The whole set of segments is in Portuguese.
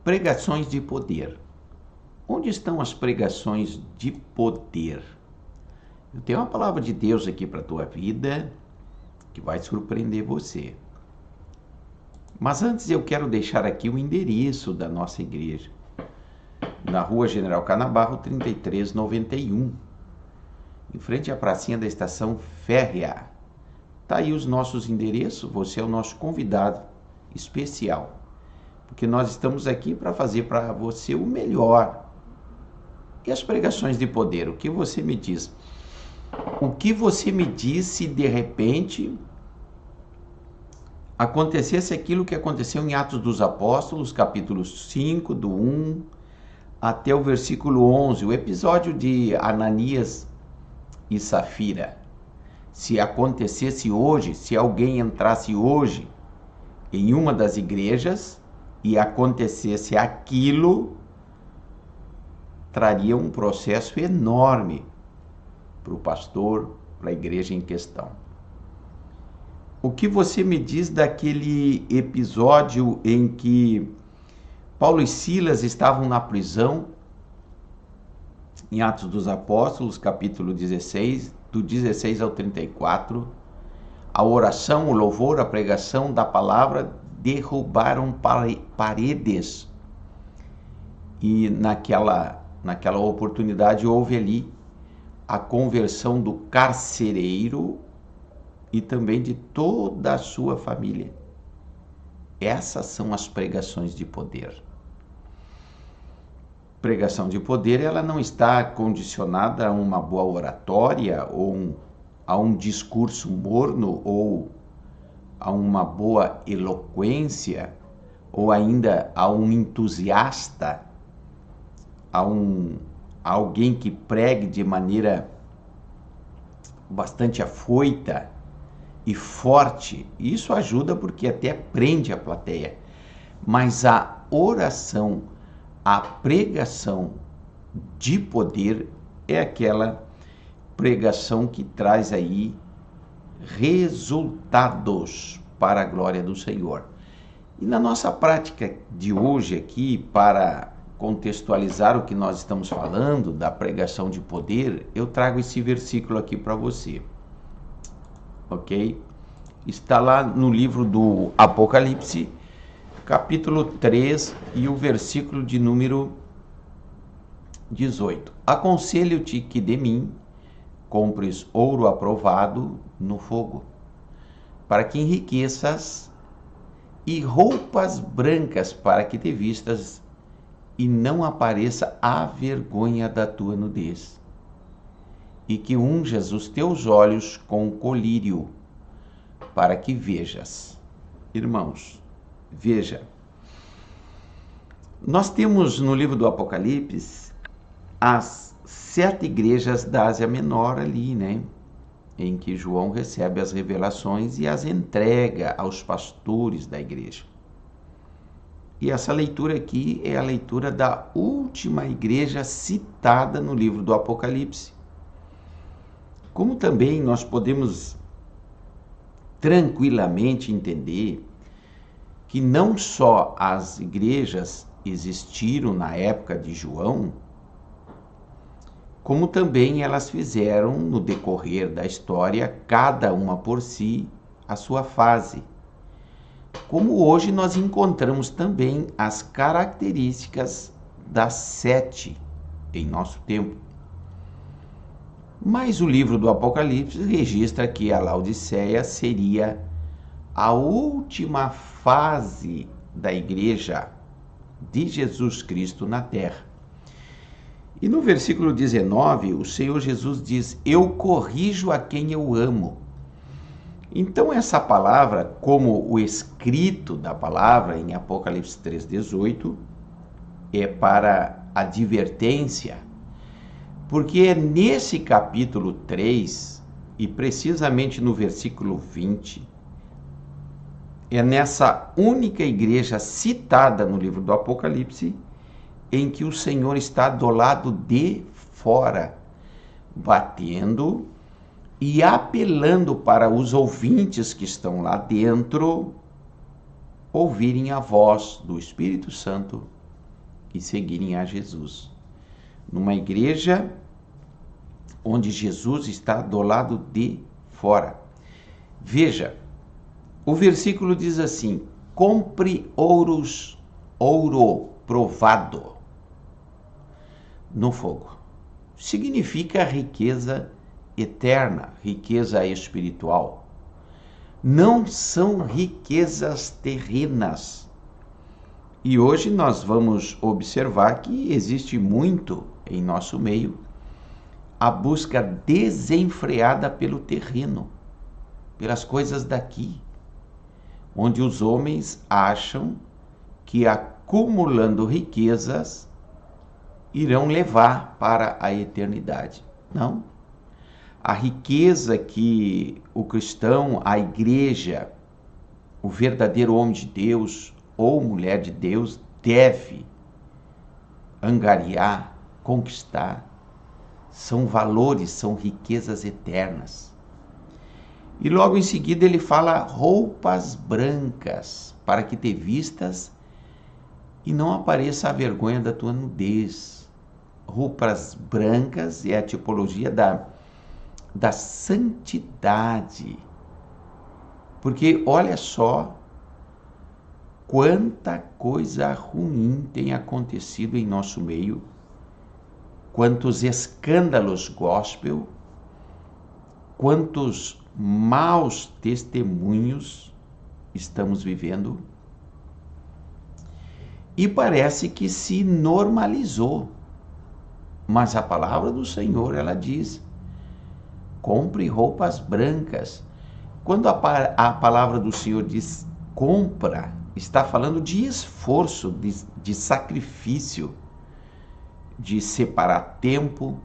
Pregações de poder. Onde estão as pregações de poder? Eu tenho uma palavra de Deus aqui para a tua vida que vai surpreender você. Mas antes eu quero deixar aqui o endereço da nossa igreja. Na Rua General Canabarro, 3391, em frente à pracinha da Estação Férrea. Tá aí os nossos endereços, você é o nosso convidado especial. Porque nós estamos aqui para fazer para você o melhor. E as pregações de poder, o que você me diz? O que você me diz se de repente acontecesse aquilo que aconteceu em Atos dos Apóstolos, capítulo 5, do 1 até o versículo 11, o episódio de Ananias e Safira. Se acontecesse hoje, se alguém entrasse hoje em uma das igrejas e acontecesse aquilo, traria um processo enorme para o pastor, para a igreja em questão. O que você me diz daquele episódio em que Paulo e Silas estavam na prisão, em Atos dos Apóstolos, capítulo 16, do 16 ao 34, a oração, o louvor, a pregação da palavra derrubaram paredes. E naquela oportunidade houve ali a conversão do carcereiro e também de toda a sua família. Essas são as pregações de poder. Pregação de poder, ela não está condicionada a uma boa oratória ou a um discurso morno ou a uma boa eloquência ou ainda a um entusiasta, a alguém que pregue de maneira bastante afoita e forte. Isso ajuda porque até prende a plateia. Mas a oração, a pregação de poder é aquela pregação que traz aí resultados para a glória do Senhor. E na nossa prática de hoje aqui, para contextualizar o que nós estamos falando da pregação de poder, eu trago esse versículo aqui para você. Ok? Está lá no livro do Apocalipse, capítulo 3 e o versículo de número 18. Aconselho-te que de mim compres ouro aprovado no fogo, para que enriqueças, e roupas brancas para que te vistas e não apareça a vergonha da tua nudez, e que unjas os teus olhos com colírio, para que vejas. Irmãos, veja, nós temos no livro do Apocalipse as 7 igrejas da Ásia Menor ali, né? Em que João recebe as revelações e as entrega aos pastores da igreja. E essa leitura aqui é a leitura da última igreja citada no livro do Apocalipse. Como também nós podemos tranquilamente entender que não só as igrejas existiram na época de João, como também elas fizeram no decorrer da história, cada uma por si, a sua fase. Como hoje nós encontramos também as características das 7 em nosso tempo. Mas o livro do Apocalipse registra que a Laodiceia seria a última fase da igreja de Jesus Cristo na terra. E no versículo 19, o Senhor Jesus diz: eu corrijo a quem eu amo. Então essa palavra, como o escrito da palavra em Apocalipse 3,18, é para advertência, porque é nesse capítulo 3, e precisamente no versículo 20, é nessa única igreja citada no livro do Apocalipse, em que o Senhor está do lado de fora, batendo e apelando para os ouvintes que estão lá dentro ouvirem a voz do Espírito Santo e seguirem a Jesus. Numa igreja onde Jesus está do lado de fora. Veja, o versículo diz assim: compre ouro provado no fogo. Significa riqueza eterna, riqueza espiritual. Não são riquezas terrenas. E hoje nós vamos observar que existe muito em nosso meio a busca desenfreada pelo terreno, pelas coisas daqui, onde os homens acham que acumulando riquezas irão levar para a eternidade. Não. A riqueza que o cristão, a igreja, o verdadeiro homem de Deus ou mulher de Deus deve angariar, conquistar, são valores, são riquezas eternas. E logo em seguida ele fala roupas brancas, para que te vistas e não apareça a vergonha da tua nudez. Roupas brancas é a tipologia da santidade. Porque olha só quanta coisa ruim tem acontecido em nosso meio, quantos escândalos gospel, quantos maus testemunhos estamos vivendo. E parece que se normalizou. Mas a palavra do Senhor, ela diz: compre roupas brancas. Quando a palavra do Senhor diz compra, está falando de esforço, de sacrifício, de separar tempo,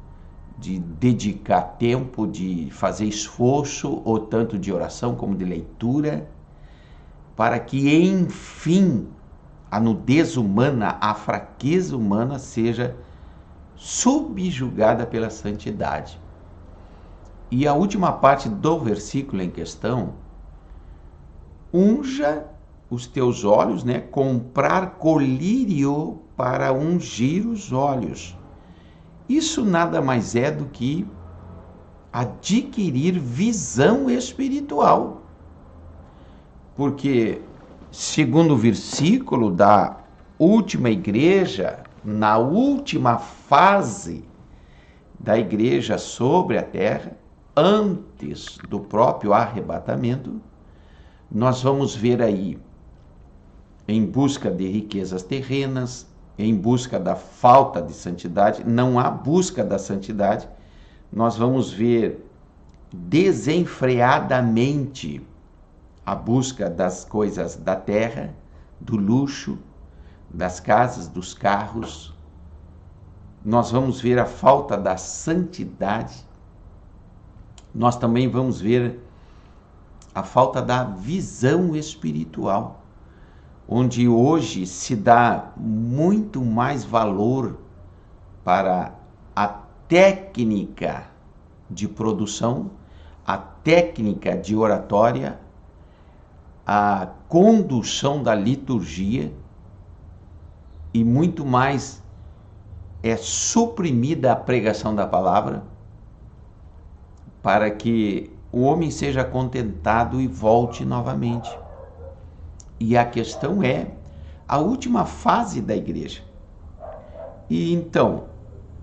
de dedicar tempo, de fazer esforço, ou tanto de oração como de leitura, para que, enfim, a nudez humana, a fraqueza humana seja subjugada pela santidade. E a última parte do versículo em questão: unja os teus olhos, né? Comprar colírio para ungir os olhos. Isso nada mais é do que adquirir visão espiritual. Porque, segundo o versículo da última igreja, na última fase da igreja sobre a terra, antes do próprio arrebatamento, nós vamos ver aí, em busca de riquezas terrenas, em busca da falta de santidade, não há busca da santidade, nós vamos ver desenfreadamente a busca das coisas da terra, do luxo, das casas, dos carros. Nós vamos ver a falta da santidade. Nós também vamos ver a falta da visão espiritual, onde hoje se dá muito mais valor para a técnica de produção, a técnica de oratória, a condução da liturgia, e muito mais é suprimida a pregação da palavra, para que o homem seja contentado e volte novamente. E a questão é a última fase da igreja. E então,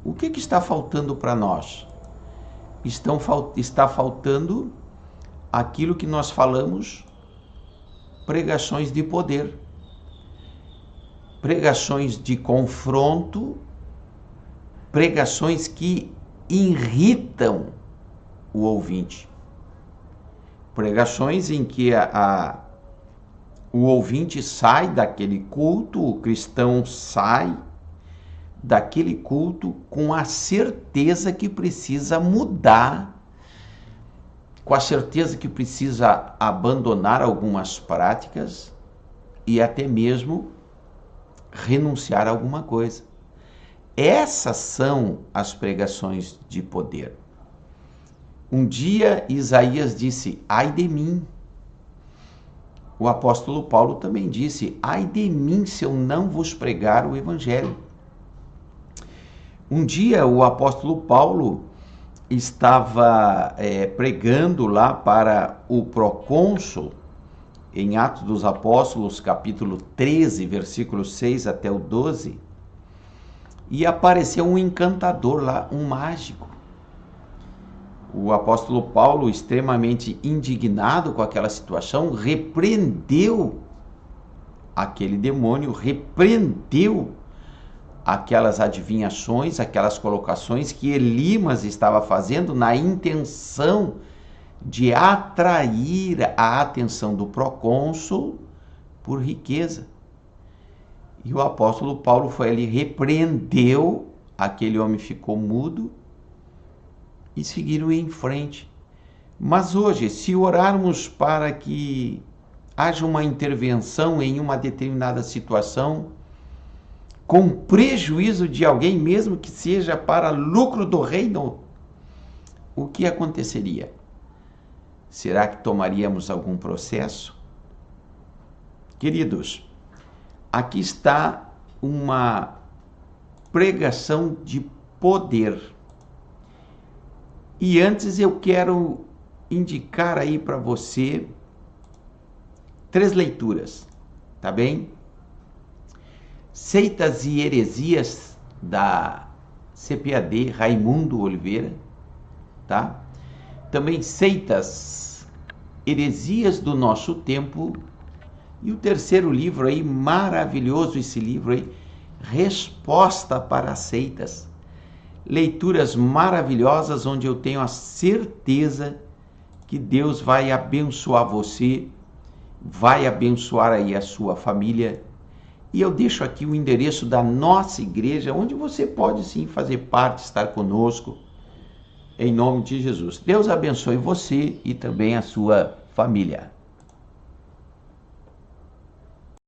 o que está faltando para nós? Está faltando aquilo que nós falamos, pregações de poder, pregações de confronto, pregações que irritam o ouvinte, pregações em que o ouvinte sai daquele culto, o cristão sai daquele culto com a certeza que precisa mudar, com a certeza que precisa abandonar algumas práticas e até mesmo renunciar a alguma coisa. Essas são as pregações de poder. Um dia Isaías disse: ai de mim. O apóstolo Paulo também disse: ai de mim se eu não vos pregar o evangelho. Um dia o apóstolo Paulo estava pregando lá para o procônsul, em Atos dos Apóstolos, capítulo 13, versículos 6 até o 12, e apareceu um encantador lá, um mágico. O apóstolo Paulo, extremamente indignado com aquela situação, repreendeu aquele demônio, repreendeu aquelas adivinhações, aquelas colocações que Elimas estava fazendo na intenção de atrair a atenção do procônsul por riqueza. E o apóstolo Paulo foi ali, repreendeu, aquele homem ficou mudo e seguiram em frente. Mas hoje, se orarmos para que haja uma intervenção em uma determinada situação, com prejuízo de alguém, mesmo que seja para lucro do reino, o que aconteceria? Será que tomaríamos algum processo? Queridos, aqui está uma pregação de poder. E antes eu quero indicar aí para você 3 leituras, tá bem? Seitas e Heresias, da CPAD, Raimundo Oliveira, tá? Também Seitas, Heresias do Nosso Tempo, e o terceiro livro aí, maravilhoso esse livro aí, Resposta para as Seitas. Leituras maravilhosas, onde eu tenho a certeza que Deus vai abençoar você, vai abençoar aí a sua família. E eu deixo aqui o endereço da nossa igreja, onde você pode sim fazer parte, estar conosco, em nome de Jesus. Deus abençoe você e também a sua família.